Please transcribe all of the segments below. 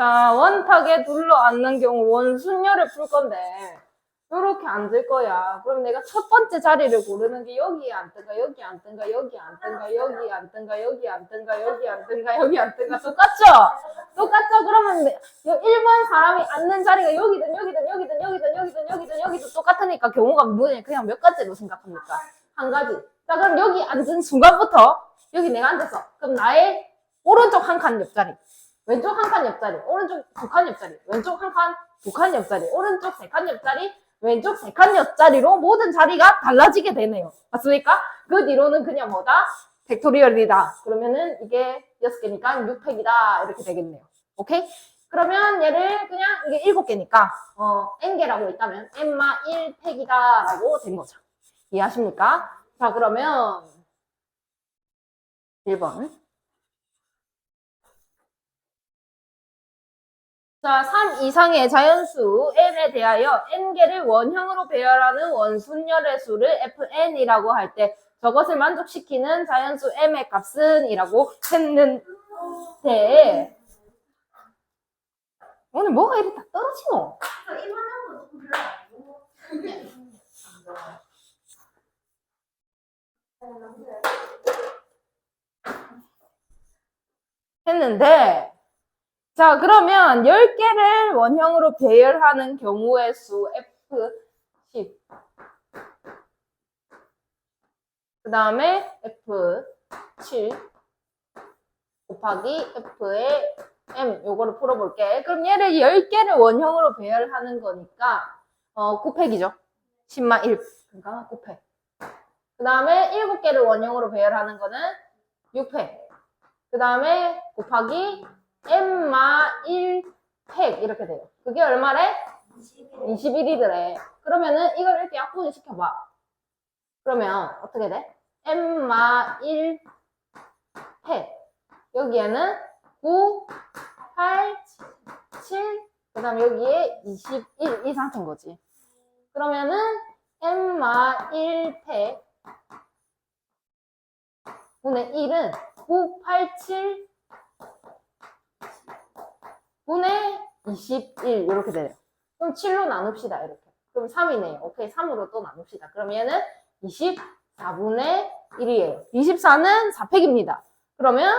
자, 원탁에 둘러 앉는 경우 원순열을 풀 건데 이렇게 앉을 거야. 그럼 내가 첫 번째 자리를 고르는 게 여기에 앉든가 여기 앉든가 여기 앉든가 여기 앉든가 여기 앉든가 여기 앉든가 여기 앉든가 똑같죠? 똑같죠? 그러면 1번 사람이 앉는 자리가 여기든 여기든 여기든 여기든 여기든 여기든 여기든 똑같으니까 경우가 뭐냐? 그냥 몇 가지로 생각합니까? 한 가지. 자, 그럼 여기 앉은 순간부터 여기 내가 앉았어. 그럼 나의 오른쪽 한 칸 옆자리, 왼쪽 한 칸 옆자리, 오른쪽 두 칸 옆자리, 왼쪽 한 칸, 두 칸 옆자리, 오른쪽 세 칸 옆자리, 왼쪽 세 칸 옆자리로 모든 자리가 달라지게 되네요. 맞습니까? 그 뒤로는 그냥 뭐다? 팩토리얼이다. 그러면은 이게 6개니까 6팩이다. 이렇게 되겠네요. 오케이? 그러면 얘를 그냥 이게 7개니까 n개라고 있다면 n마 1팩이다 라고 된 거죠. 이해하십니까? 자, 그러면 1번. 자, 3 이상의 자연수 n에 대하여 n개를 원형으로 배열하는 원순열의 수를 fn이라고 할 때 저것을 만족시키는 자연수 m의 값은 이라고 했는데 오늘 뭐가 이렇게 다 떨어지노? 했는데 자, 그러면 10개를 원형으로 배열하는 경우의 수 F10 그 다음에 F7 곱하기 F의 M 요거를 풀어볼게. 그럼 얘를 10개를 원형으로 배열하는 거니까 9팩이죠. 10마 1 그러니까 9팩. 그 다음에 7개를 원형으로 배열하는 거는 6팩. 그 다음에 곱하기 M마 1팩 이렇게 돼요. 그게 얼마래? 21이더래. 그러면은 이걸 이렇게 약분을 시켜봐. 그러면 어떻게 돼? M마 1팩 여기에는 9, 8, 7 그 다음에 여기에 21 이 상태인 거지. 그러면은 M마 1팩 분의 1은 9, 8, 7 분의 21 이렇게 돼요. 그럼 7로 나눕시다 이렇게. 그럼 3이네요. 오케이 3으로 또 나눕시다. 그럼 얘는 24분의 1이에요. 24는 4팩입니다. 그러면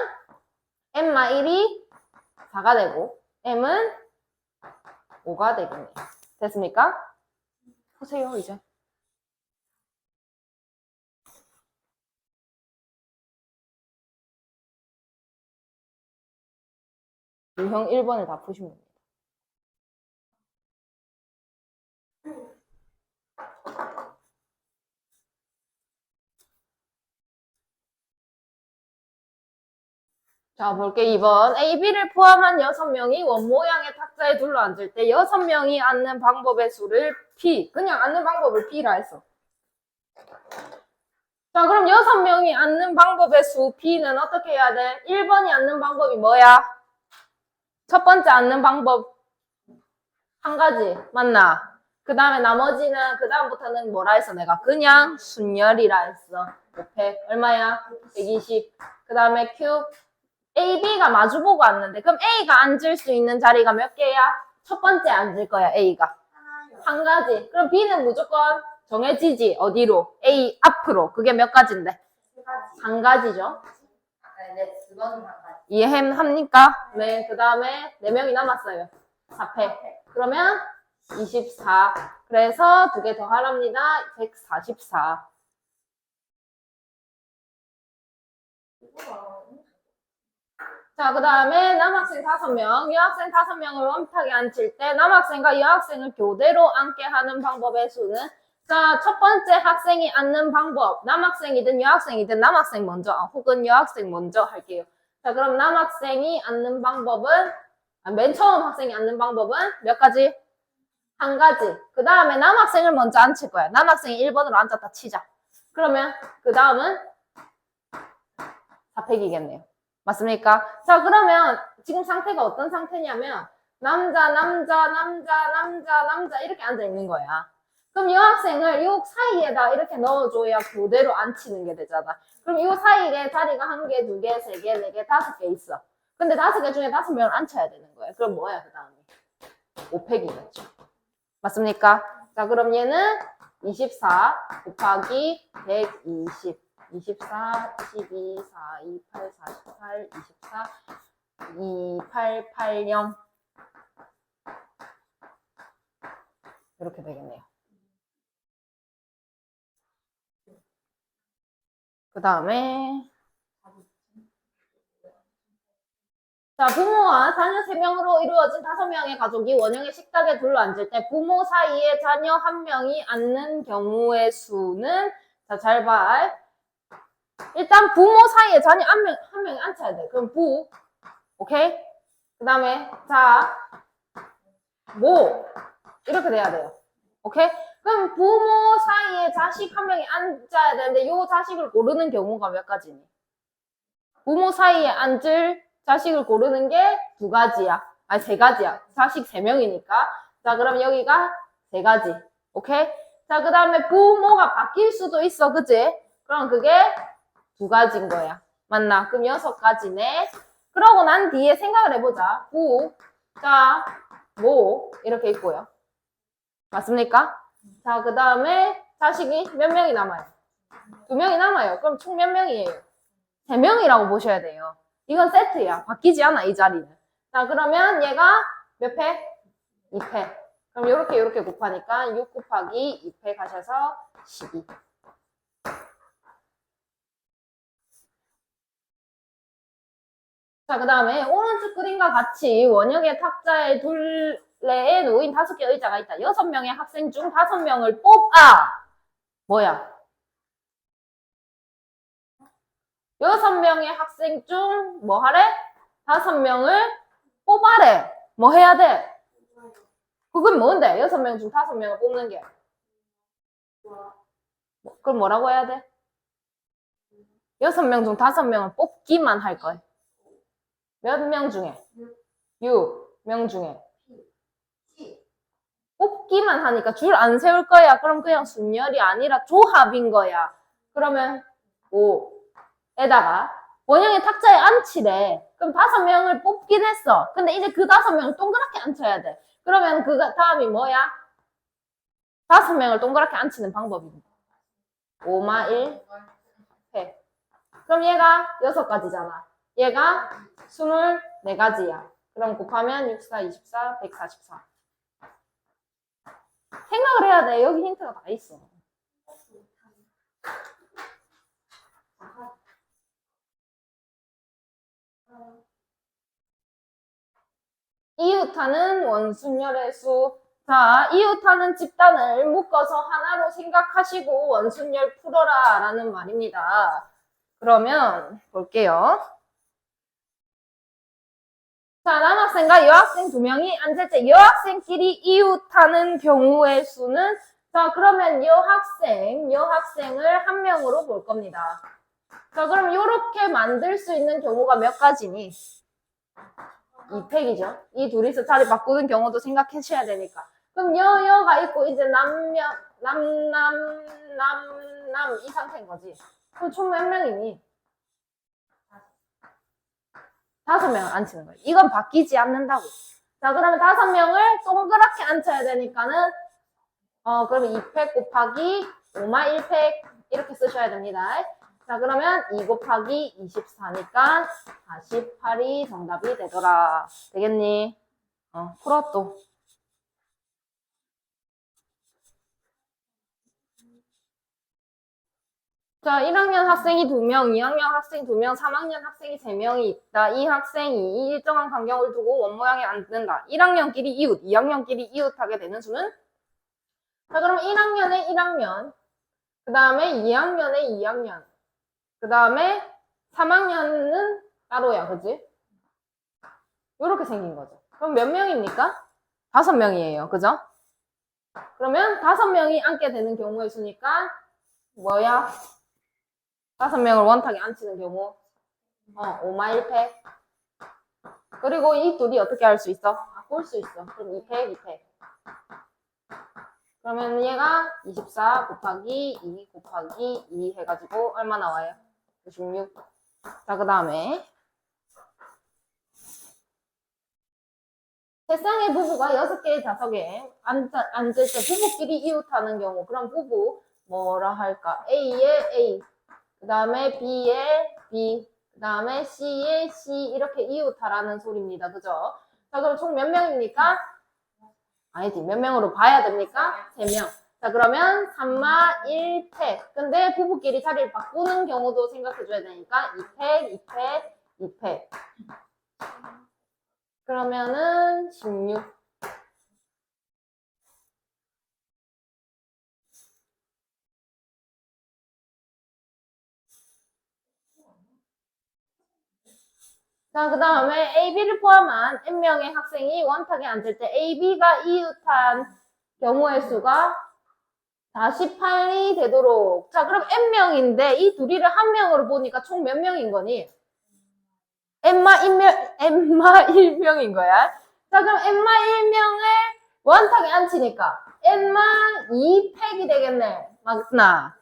m마 1이 4가 되고 m은 5가 되겠네요. 됐습니까? 보세요 이제. 유형 1번을 다 푸시면 됩니다. 자, 볼게. 2번. A, B를 포함한 6명이 원모양의 탁자에 둘러앉을 때 6명이 앉는 방법의 수를 P. 그냥 앉는 방법을 P라 했어. 자, 그럼 6명이 앉는 방법의 수 P는 어떻게 해야 돼? 1번이 앉는 방법이 뭐야? 첫 번째 앉는 방법 한 가지. 맞나? 그 다음에 나머지는, 그 다음부터는 뭐라 했어? 내가 그냥 순열이라 했어. 5팩. 얼마야? 120. 그 다음에 Q. A, B가 마주보고 앉는데 그럼 A가 앉을 수 있는 자리가 몇 개야? 첫 번째 앉을 거야 A가 한 가지. 그럼 B는 무조건 정해지지. 어디로? A 앞으로. 그게 몇 가지인데? 한 가지죠. 네, 그거는 한 가지. 이해합니까? 네. 그 다음에 4명이 남았어요. 4팩. 그러면 24. 그래서 2개 더 하랍니다. 144. 자, 그 다음에 남학생 5명, 여학생 5명을 원탁에 앉힐 때 남학생과 여학생을 교대로 앉게 하는 방법의 수는 자, 첫 번째 학생이 앉는 방법, 남학생이든 여학생이든 남학생 먼저 혹은 여학생 먼저 할게요. 자, 그럼 남학생이 앉는 방법은 맨 처음 학생이 앉는 방법은 몇 가지? 한 가지. 그 다음에 남학생을 먼저 앉힐 거야. 남학생이 1번으로 앉았다 치자. 그러면 그 다음은 4팩이겠네요. 맞습니까? 자, 그러면 지금 상태가 어떤 상태냐면 남자, 남자, 남자, 남자, 남자 이렇게 앉아 있는 거야. 그럼 여학생을 요 사이에다 이렇게 넣어줘야 교대로 앉히는 게 되잖아. 그럼 요 사이에 자리가 1개, 2개, 3개, 4개, 5개 있어. 근데 5개 중에 5명을 앉혀야 되는 거예요. 그럼 뭐야, 그 다음에? 5팩이겠죠. 맞습니까? 자, 그럼 얘는 24 곱하기 120. 24, 12, 4, 28, 48, 24, 2880. 이렇게 되겠네요. 그 다음에 자, 부모와 자녀 3명으로 이루어진 5명의 가족이 원형의 식탁에 둘러앉을 때 부모 사이에 자녀 1명이 앉는 경우의 수는 자, 잘 봐. 일단 부모 사이에 자녀 한 명이 앉혀야 돼. 그럼 부. 오케이? 그 다음에 자, 모. 이렇게 돼야 돼요. 오케이? 그럼 부모 사이에 자식 1명이 앉아야 되는데 요 자식을 고르는 경우가 몇 가지니? 부모 사이에 앉을 자식을 고르는 게 2가지야. 아니 3가지야. 자식 3명이니까. 자, 그럼 여기가 3가지. 오케이? 자, 그 다음에 부모가 바뀔 수도 있어. 그치? 그럼 그게 2가지인 거야. 맞나? 그럼 6가지네. 그러고 난 뒤에 생각을 해보자. 부, 자, 모 이렇게 있고요. 맞습니까? 자, 그 다음에 자식이 몇 명이 남아요? 2명이 남아요. 그럼 총 몇 명이에요? 3명이라고 보셔야 돼요. 이건 세트야. 바뀌지 않아, 이 자리는. 자, 그러면 얘가 몇 팩? 2팩. 그럼 요렇게 곱하니까 6 곱하기 2팩 하셔서 12. 자, 그 다음에 오른쪽 그림과 같이 원형의 탁자의 둘레에 놓인 5개 의자가 있다. 6명의 학생 중 5명을 뽑아. 뭐야? 6명의 학생 중 뭐 하래? 5명을 뽑아래. 뭐 해야 돼? 그건 뭔데? 6명 중 5명을 뽑는 게. 그럼 뭐라고 해야 돼? 6명 중 5명을 뽑기만 할 거야. 몇 명 중에? 6명 중에. 뽑기만 하니까 줄 안 세울 거야. 그럼 그냥 순열이 아니라 조합인 거야. 그러면 5에다가 원형의 탁자에 앉히래. 그럼 5명을 뽑긴 했어. 근데 이제 그 5명을 동그랗게 앉혀야 돼. 그러면 그 다음이 뭐야? 5명을 동그랗게 앉히는 방법입니다. 5마 1 해. 그럼 얘가 6가지잖아. 얘가 24가지야. 그럼 곱하면 6, 4, 24, 144. 생각을 해야 돼. 여기 힌트가 다 있어. 이웃하는 원순열의 수. 자, 이웃하는 집단을 묶어서 하나로 생각하시고 원순열 풀어라 라는 말입니다. 그러면 볼게요. 자, 남학생과 여학생 2명이 앉을 때 여학생끼리 이웃하는 경우의 수는 자, 그러면 여학생을 1명으로 볼 겁니다. 자, 그럼 이렇게 만들 수 있는 경우가 몇 가지니? 2팩이죠. 이 둘이서 자리 바꾸는 경우도 생각하셔야 되니까. 그럼 여가 있고 이제 남 이 상태인 거지. 그럼 총 몇 명이니? 5명을 앉히는 거예요. 이건 바뀌지 않는다고. 자, 그러면 5명을 동그랗게 앉혀야 되니까는 그러면 2팩 곱하기 5마 1팩 이렇게 쓰셔야 됩니다. 자, 그러면 2 곱하기 24니까 48이 정답이 되더라. 되겠니? 풀어 또. 자, 1학년 학생이 2명, 2학년 학생 2명, 3학년 학생이 3명이 있다. 이 학생이 일정한 간격을 두고 원모양에 앉는다. 1학년끼리 이웃, 2학년끼리 이웃하게 되는 수는? 자, 그럼 1학년에 1학년, 그 다음에 2학년에 2학년, 그 다음에 3학년은 따로야, 그지? 이렇게 생긴 거죠. 그럼 몇 명입니까? 5명이에요, 그죠? 그러면 5명이 앉게 되는 경우의 수니까 뭐야? 5명을 원탁에 앉히는 경우 5마 1팩. 그리고 이 둘이 어떻게 할 수 있어? 꼴 수 있어. 그럼 2팩, 2팩. 그러면 얘가 24 곱하기 2 곱하기 2 해가지고 얼마 나와요? 96. 자, 그 다음에 세상에 부부가 6개의 좌석에 앉을 때 부부끼리 이웃하는 경우, 그럼 부부 뭐라 할까? A에 A, 그 다음에 B에 B, 그 다음에 C에 C 이렇게 이웃하라는 소리입니다. 그죠? 자, 그럼 총 몇 명입니까? 아니지, 몇 명으로 봐야 됩니까? 3명. 자, 그러면 3마 1패. 근데 부부끼리 자리를 바꾸는 경우도 생각해줘야 되니까 2패, 2패, 2패. 그러면은 16. 자, 그 다음에 AB를 포함한 N명의 학생이 원탁에 앉을 때 AB가 이웃한 경우의 수가 48이 되도록. 자, 그럼 N명인데 이 둘이를 한 명으로 보니까 총 몇 명인 거니? N마 1명인 거야. 자, 그럼 N마 1명을 원탁에 앉히니까 N마 2팩이 되겠네. 맞나?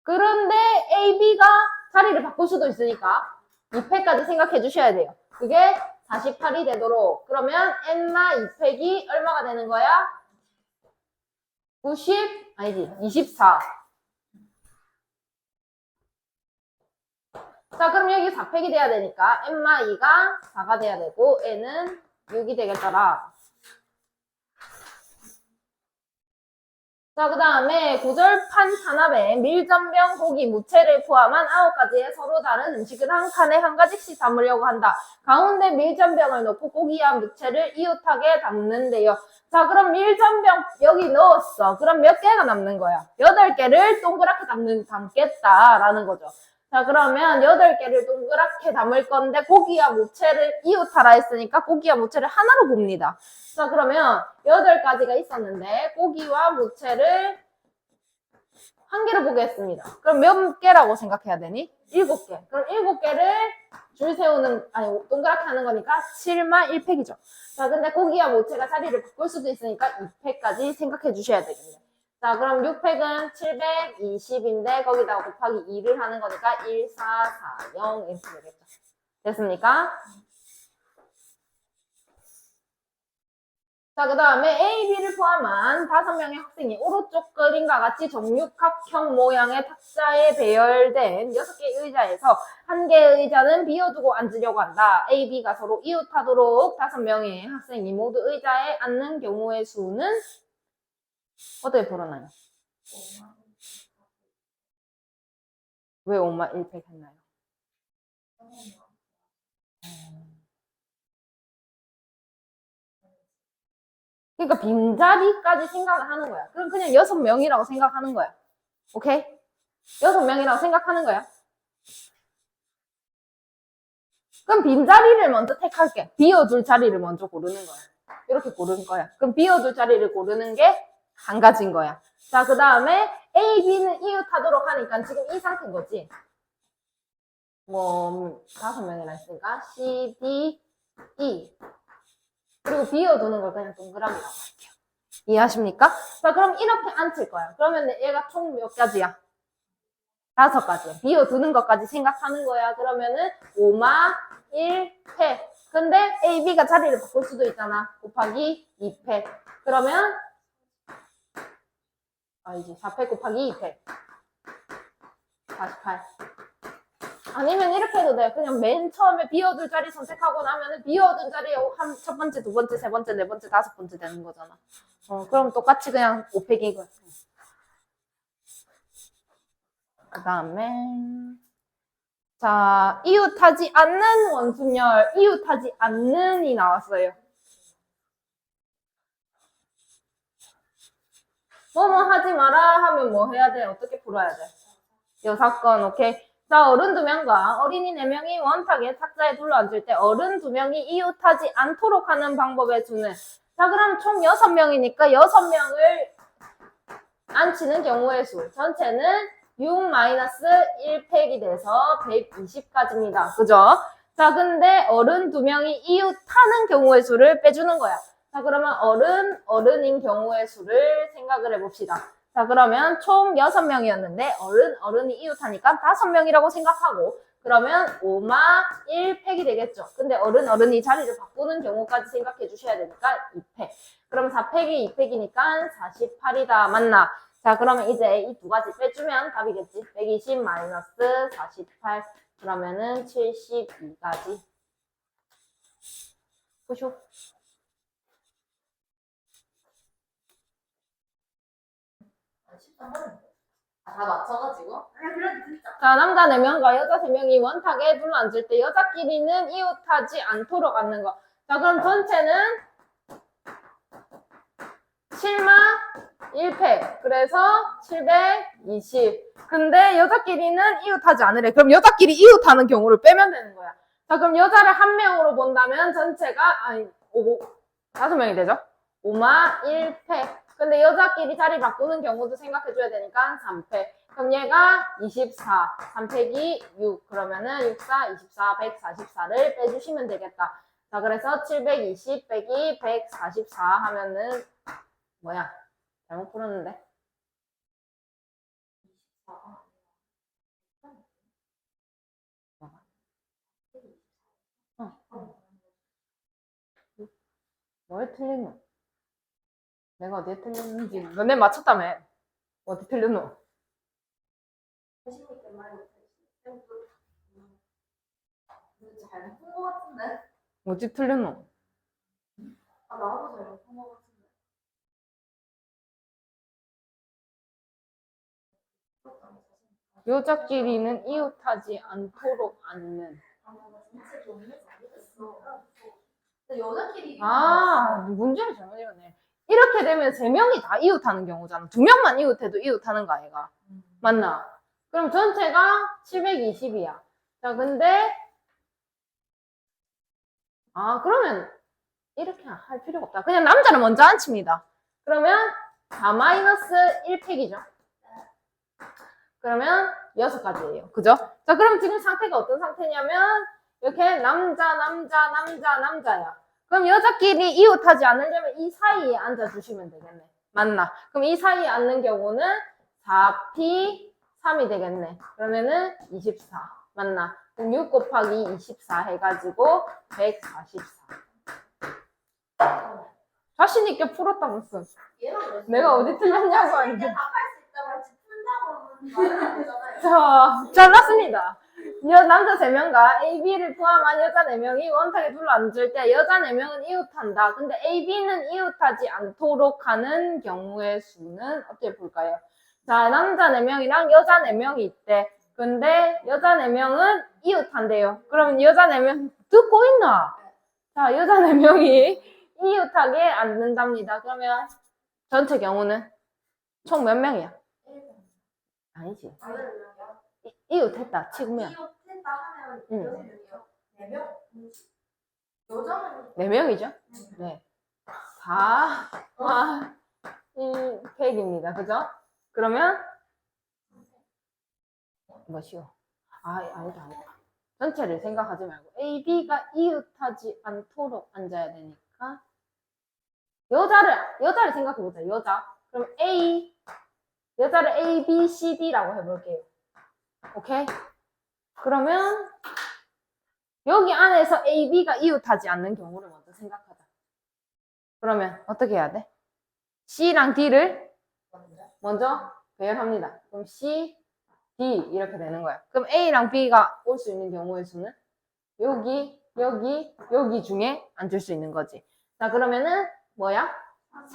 그런데 AB가 자리를 바꿀 수도 있으니까 2팩까지 생각해 주셔야 돼요. 그게 48이 되도록. 그러면 N마 2팩이 얼마가 되는 거야? 90? 아니지, 24. 자, 그럼 여기 4팩이 돼야 되니까 N마 2가 4가 돼야 되고 N은 6이 되겠더라. 자, 그 다음에 고절판 탄압에 밀전병, 고기, 무채를 포함한 9가지의 서로 다른 음식을 한 칸에 한 가지씩 담으려고 한다. 가운데 밀전병을 넣고 고기와 무채를 이웃하게 담는데요. 자, 그럼 밀전병 여기 넣었어. 그럼 몇 개가 남는 거야? 8개를 동그랗게 담겠다라는 거죠. 자, 그러면 8개를 동그랗게 담을 건데 고기와 무채를 이웃하라 했으니까 고기와 무채를 하나로 봅니다. 자, 그러면 8가지가 있었는데 고기와 무채를 한 개로 보겠습니다. 그럼 몇 개라고 생각해야 되니? 7개. 그럼 7개를 줄 세우는, 아니, 동그랗게 하는 거니까 7마 1팩이죠. 자, 근데 고기와 무채가 자리를 바꿀 수도 있으니까 2팩까지 생각해 주셔야 되겠네요. 자, 그럼 6팩은 720인데 거기다가 곱하기 2를 하는 거니까 1, 4, 4, 0 이렇게 되겠죠. 됐습니까? 자, 그 다음에 A, B를 포함한 5명의 학생이 오른쪽 그림과 같이 정육각형 모양의 탁자에 배열된 6개의 의자에서 1개의 의자는 비워두고 앉으려고 한다. A, B가 서로 이웃하도록 5명의 학생이 모두 의자에 앉는 경우의 수는 어떻게 풀어나요? 왜 5마 1팩 했나요? 그러니까 빈자리까지 생각을 하는 거야. 그럼 그냥 6명이라고 생각하는 거야. 오케이? 6명이라고 생각하는 거야. 그럼 빈자리를 먼저 택할게. 비워둘 자리를 먼저 고르는 거야. 이렇게 고르는 거야. 그럼 비워둘 자리를 고르는 게 한 가지인 거야. 자, 그 다음에 A, B는 이웃하도록 하니까 지금 이 상태인 거지. 뭐 5명이나 있으니까 C, D, E. 그리고 비워두는 걸 그냥 동그라미라고 할게요. 이해하십니까? 자, 그럼 이렇게 앉힐 거야. 그러면 얘가 총 몇 가지야? 5가지. 비워두는 것까지 생각하는 거야. 그러면은 5마 1패. 근데 A, B가 자리를 바꿀 수도 있잖아. 곱하기 2패. 그러면 이제 4패 곱하기 2패. 48. 아니면 이렇게 해도 돼. 그냥 맨 처음에 비워둘 자리 선택하고 나면은 비워둔 자리에 첫 번째, 두 번째, 세 번째, 네 번째, 5번째 되는 거잖아. 그럼 똑같이 그냥 5팩인 거야. 그 다음에 자, 이웃하지 않는 원순열, 이웃하지 않는이 나왔어요. 뭐뭐 하지 마라 하면 뭐 해야 돼? 어떻게 풀어야 돼? 여사건, 오케이. 자, 어른 2명과 어린이 4명이 원탁에 탁자에 둘러앉을 때 어른 2명이 이웃하지 않도록 하는 방법의 수는 자, 그럼 총 6명이니까 6명을 앉히는 경우의 수. 전체는 6-1팩이 돼서 120까지입니다. 그죠? 자, 근데 어른 2명이 이웃하는 경우의 수를 빼주는 거야. 자, 그러면 어른인 경우의 수를 생각을 해봅시다. 자, 그러면 총 6명이었는데 어른이 이웃하니까 5명이라고 생각하고 그러면 5마 1팩이 되겠죠. 근데 어른이 자리를 바꾸는 경우까지 생각해 주셔야 되니까 2팩. 그럼 4팩이 2팩이니까 48이다. 맞나? 자, 그러면 이제 이 두 가지 빼주면 답이겠지. 120 마이너스 48. 그러면은 72까지. 보쇼. 아, 13번인데. 아, 다 맞춰가지고? 아니, 그래도 진짜. 자, 남자 4명과 여자 3명이 원탁에 둘러앉을 때 여자끼리는 이웃하지 않도록 앉는 거. 자, 그럼 전체는 7마 1팩. 그래서 720. 근데 여자끼리는 이웃하지 않으래. 그럼 여자끼리 이웃하는 경우를 빼면 되는 거야. 자, 그럼 여자를 한 명으로 본다면 전체가, 아니, 5명이 되죠? 5마 1팩. 근데 여자끼리 자리 바꾸는 경우도 생각해줘야 되니까 3팩. 그럼 얘가 24, 3팩이 6. 그러면은 64, 24, 144를 빼주시면 되겠다. 자, 그래서 720 빼기 144 하면은, 뭐야? 잘못 풀었는데? 뭐에 틀리노? 내가 어디에 틀렸는지 너네 맞췄다며. 어디 틀렸노? 잘못 푼거 같은데? 어디 틀렸노? 아, 나도 잘못 푼거 같은데. 여자끼리는 이웃하지 않도록 앉는. 아, 나 진짜 너무 잘못했어. 근데 여자끼리. 문제를 잘못 읽었네. 이렇게 되면 3명이 다 이웃하는 경우잖아. 2명만 이웃해도 이웃하는 거 아이가? 맞나? 그럼 전체가 720이야. 자, 근데 그러면 이렇게 할 필요가 없다. 그냥 남자는 먼저 앉힙니다. 그러면 4-1팩이죠. 그러면 6가지예요. 그죠? 자, 그럼 지금 상태가 어떤 상태냐면 이렇게 남자야. 그럼 여자끼리 이웃하지 않으려면 이 사이에 앉아주시면 되겠네. 맞나? 그럼 이 사이에 앉는 경우는 4P 3이 되겠네. 그러면은 24. 맞나? 그럼 6 곱하기 24 해가지고 144. 자신 있게 풀었다면서. 내가 어디 틀렸냐고 하는데. 답할 수 있다고 했지. 푼다고는 말은 안 되잖아요. 자, 잘났습니다. 남자 3명과 AB를 포함한 여자 4명이 원탁에 둘러앉을 때 여자 4명은 이웃한다. 근데 AB는 이웃하지 않도록 하는 경우의 수는 어떻게 볼까요? 자, 남자 4명이랑 여자 4명이 있대. 근데 여자 4명은 이웃한대요. 그럼 여자 4명 듣고 있나? 자, 여자 4명이 이웃하게 앉는답니다. 그러면 전체 경우는 총 몇 명이야? 아니지. 이웃했다 치면 이웃했다 하면 응. 몇 명이요? 4명? 여자는 4명이죠? 네. 4, 1팩입니다. 그죠? 그러면 뭐시오? 아니다. 전체를 생각하지 말고 AB가 이웃하지 않도록 앉아야 되니까 여자를 생각해보자. 여자. 그럼 여자를 A, B, C, D라고 해볼게요. 오케이? 그러면 여기 안에서 A, B가 이웃하지 않는 경우를 먼저 생각하자. 그러면 어떻게 해야 돼? C랑 D를 먼저 배열합니다. 그럼 C, D 이렇게 되는 거야. 그럼 A랑 B가 올 수 있는 경우의 수는 여기 중에 앉을 수 있는 거지. 자, 그러면은 뭐야?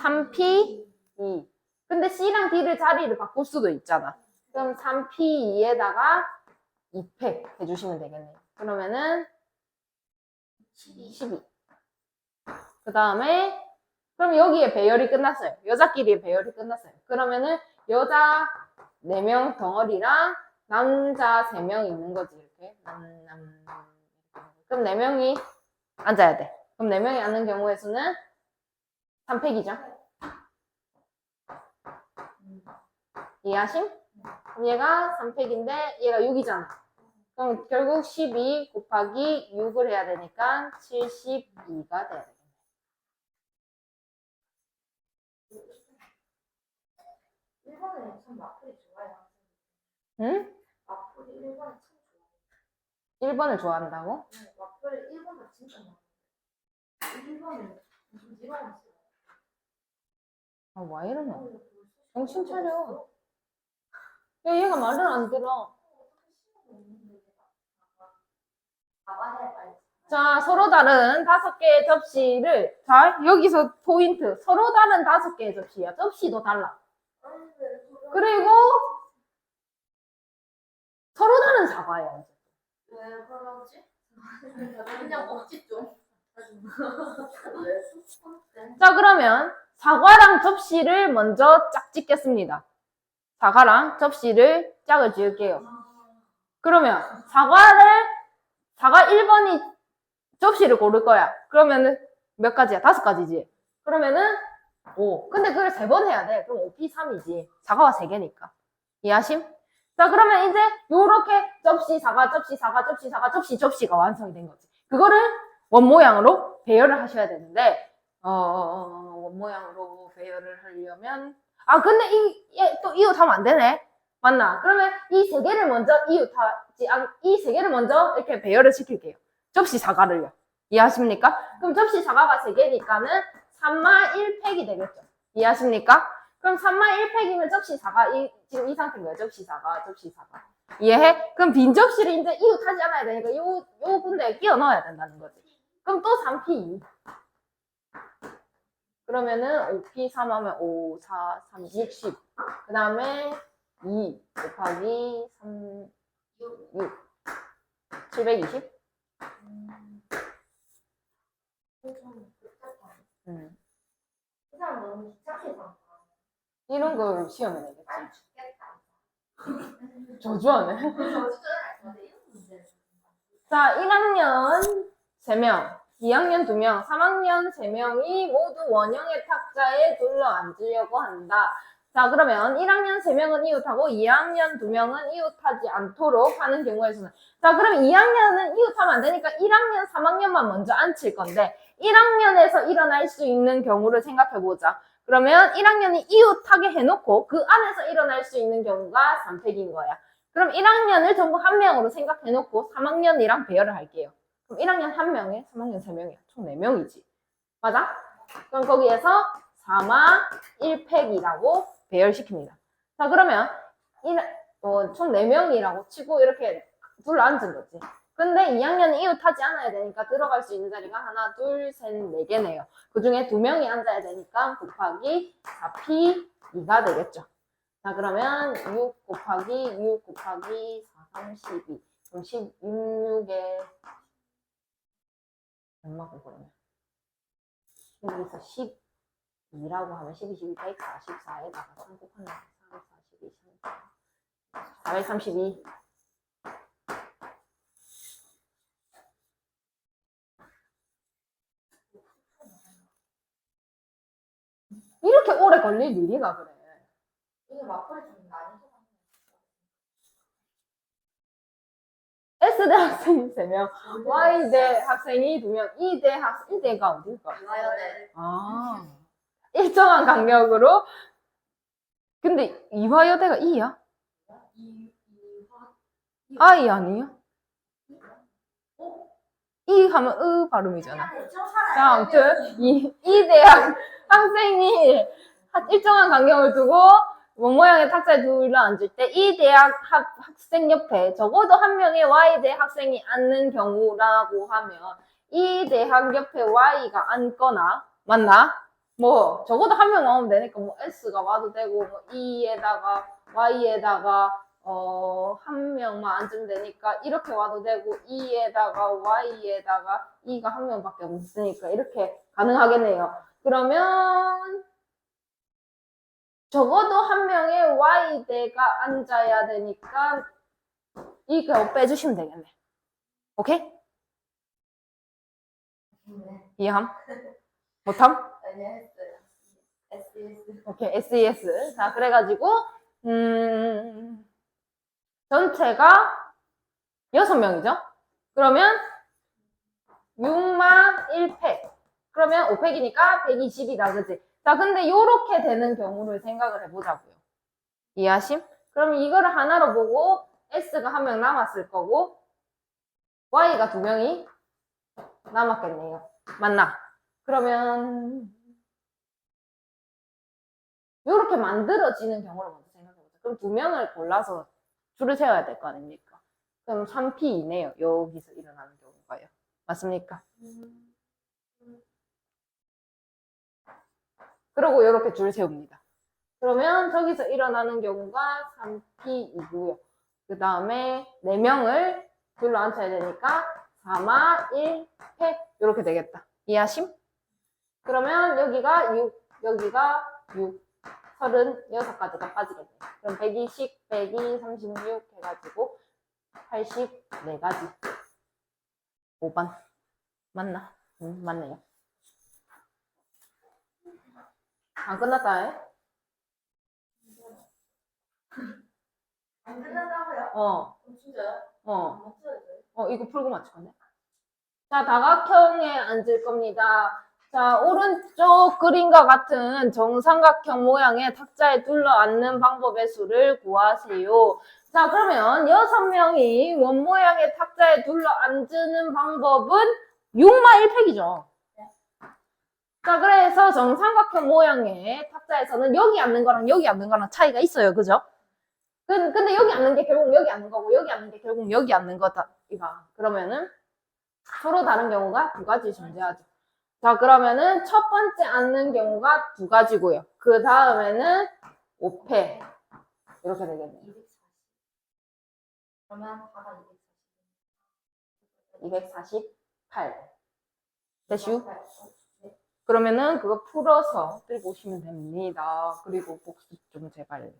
3P2. 근데 C랑 D를 자리를 바꿀 수도 있잖아. 그럼 3P2에다가 2팩 해주시면 되겠네요. 그러면은 12. 그 다음에 그럼 여기에 배열이 끝났어요. 여자끼리의 배열이 끝났어요. 그러면은 여자 4명 덩어리랑 남자 3명 있는 거지. 이렇게 그럼 4명이 앉아야 돼. 그럼 4명이 앉는 경우의 수는 3팩이죠. 이해하심? 그럼 얘가 3팩인데 얘가 6이잖아. 그럼 결국 12 곱하기 6을 해야 되니까 72가 돼야 돼. 일본에 참 마플이 좋아요. 응? 마플이 일본에 참 좋아요. 1번을 좋아한다고? 와플 1번도 진짜 많아. 1번은 부지런했어. 아, 왜 이러노? 정신 차려. 야, 얘가 말을 안 들어. 가봐야 빨리. 자, 서로 다른 5개의 접시를, 자, 여기서 포인트. 서로 다른 5개의 접시야. 접시도 달라. 그리고 서로 다른 사과야. 왜 그러지? 그냥 억지 좀. 왜 수건데? 자, 그러면 사과랑 접시를 먼저 짝 짓겠습니다. 사과랑 접시를 짝을 지을게요. 그러면 사과 1번이 접시를 고를 거야. 그러면은 몇 가지야? 5가지지. 그러면은 5. 근데 그걸 3번 해야 돼. 그럼 5P3이지. 사과가 3개니까. 이해하심? 자, 그러면 이제 요렇게 접시, 사과, 접시, 사과, 접시, 사과, 접시, 접시가 완성이 된 거지. 그거를 원 모양으로 배열을 하셔야 되는데, 원 모양으로 배열을 하려면, 아, 근데 또 이웃하면 안 되네. 맞나? 그러면 이 3개를 먼저 이 3개를 먼저 이렇게 배열을 시킬게요. 접시 사과를요. 이해하십니까? 그럼 접시 사과가 3개니까는 3마 1팩이 되겠죠. 이해하십니까? 그럼 3마 1팩이면 접시 사과, 지금 이 상태인 거예요. 접시 사과, 접시 사과. 이해해? 그럼 빈 접시를 이제 이웃하지 않아야 되니까 요 군데에 끼워 넣어야 된다는 거지. 그럼 또 3P2. 그러면은 5P 3 하면 5, 4, 3, 60. 그 다음에 2 곱하기 3, 6. 720? 이 사람 너무 귀찮게 이런 걸 시험에 내겠지. 난 죽겠다. 저주하네. 문제. 자, 1학년 3명, 2학년 2명, 3학년 3명이 모두 원형의 탁자에 둘러앉으려고 한다. 자, 그러면 1학년 3명은 이웃하고 2학년 2명은 이웃하지 않도록 하는 경우에서는, 자, 그러면 2학년은 이웃하면 안 되니까 1학년, 3학년만 먼저 앉힐 건데 1학년에서 일어날 수 있는 경우를 생각해보자. 그러면 1학년이 이웃하게 해놓고 그 안에서 일어날 수 있는 경우가 3팩인 거야. 그럼 1학년을 전부 한 명으로 생각해놓고 3학년이랑 배열을 할게요. 그럼 1학년 1명에 3학년 3명이야. 총 4명이지. 맞아? 그럼 거기에서 4마 1팩이라고 배열시킵니다. 자, 그러면 총 4명이라고 치고 이렇게 둘러앉은 거지. 근데 2학년은 이웃하지 않아야 되니까 들어갈 수 있는 자리가 하나, 둘, 셋, 4개네요. 그 중에 2명이 앉아야 되니까 곱하기 4P2가 되겠죠. 자, 그러면 6 곱하기 6 곱하기 4, 3, 12. 그럼 16에 얼마고 그러면? 여기서 12라고 하면 12, 12, 144에다가 3 곱하면 3, 4, 12, 432. 이렇게 오래 걸릴 일이가 그래. 이게 마플이 좀 많이 줘. S대 학생이 3명, Y대 학생이 2명, E대 학생, E대가 어딜까? 이화여대. 아, 일정한 간격으로. 근데 이화여대가 E야? I 아니야? E 하면 으 발음이잖아. 자, 아무튼 이 대학 학생이 일정한 간격을 두고 원 모양의 탁자에 둘러앉을 때 이 대학 학생 옆에 적어도 한 명의 Y대 학생이 앉는 경우라고 하면 이 대학 옆에 Y가 앉거나, 맞나? 뭐 적어도 한 명 나오면 되니까 뭐 S가 와도 되고 뭐 E에다가 Y에다가 한 명만 앉으면 되니까 이렇게 와도 되고 E에다가 Y에다가 E가 한 명밖에 없으니까 이렇게 가능하겠네요. 그러면 적어도 한 명의 Y대가 앉아야 되니까 이거 빼주시면 되겠네. 오케이? 이해함? 못함? 아니 했어요. SES. 오케이, SES. 자, 그래가지고 전체가 6명이죠? 그러면 6마 1팩. 그러면 5팩이니까 120이다, 그치? 자, 근데 요렇게 되는 경우를 생각을 해보자고요. 이해하심? 그럼 이거를 하나로 보고 S가 한 명 남았을 거고 y가 2명이 남았겠네요. 맞나? 그러면 이렇게 만들어지는 경우를 먼저 생각해보자. 그럼 2명을 골라서 줄을 세워야 될 거 아닙니까? 그럼 3p이네요. 여기서 일어나는 경우가요. 맞습니까? 그리고 이렇게 줄 세웁니다. 그러면 저기서 일어나는 경우가 3p이고요. 그 다음에 4명을 줄로 앉혀야 되니까 4마 1패 이렇게 되겠다. 이해하심? 그러면 여기가 6, 여기가 6, 36가지가 빠지겠네요. 그럼 120, 102, 36 해가지고 84가지. 5번. 맞나? 맞네요. 안 끝났다. 해? 안 끝났다고요? 어, 진짜요? 어. 맞춰야죠. 이거 풀고 맞췄네. 자, 다각형에 앉을 겁니다. 자, 오른쪽 그림과 같은 정삼각형 모양의 탁자에 둘러앉는 방법의 수를 구하세요. 자, 그러면 6명이 원 모양의 탁자에 둘러앉는 방법은 6마 1팩이죠. 자, 그래서 정삼각형 모양의 탁자에서는 여기 앉는 거랑 여기 앉는 거랑 차이가 있어요. 그죠? 근데 여기 앉는 게 결국 여기 앉는 거고, 여기 앉는 게 결국 여기 앉는 거다. 이봐. 그러면은 서로 다른 경우가 2가지 존재하죠. 자, 그러면은 첫 번째 앉는 경우가 2가지고요. 그 다음에는 5패. 이렇게 되겠네요. 240. 그러면 다가 248. 대슈? 그러면은 그거 풀어서 들고 오시면 됩니다. 그리고 복습 좀 제발.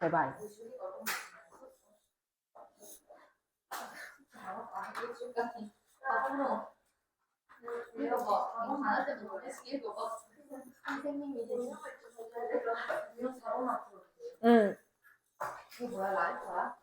제발. 이거 봐. 방금 안할 때도 놀랬지. 이거 봐. 선생님이 이거 4번만 풀어주세요. 응. 이게 뭐야? 라이프야?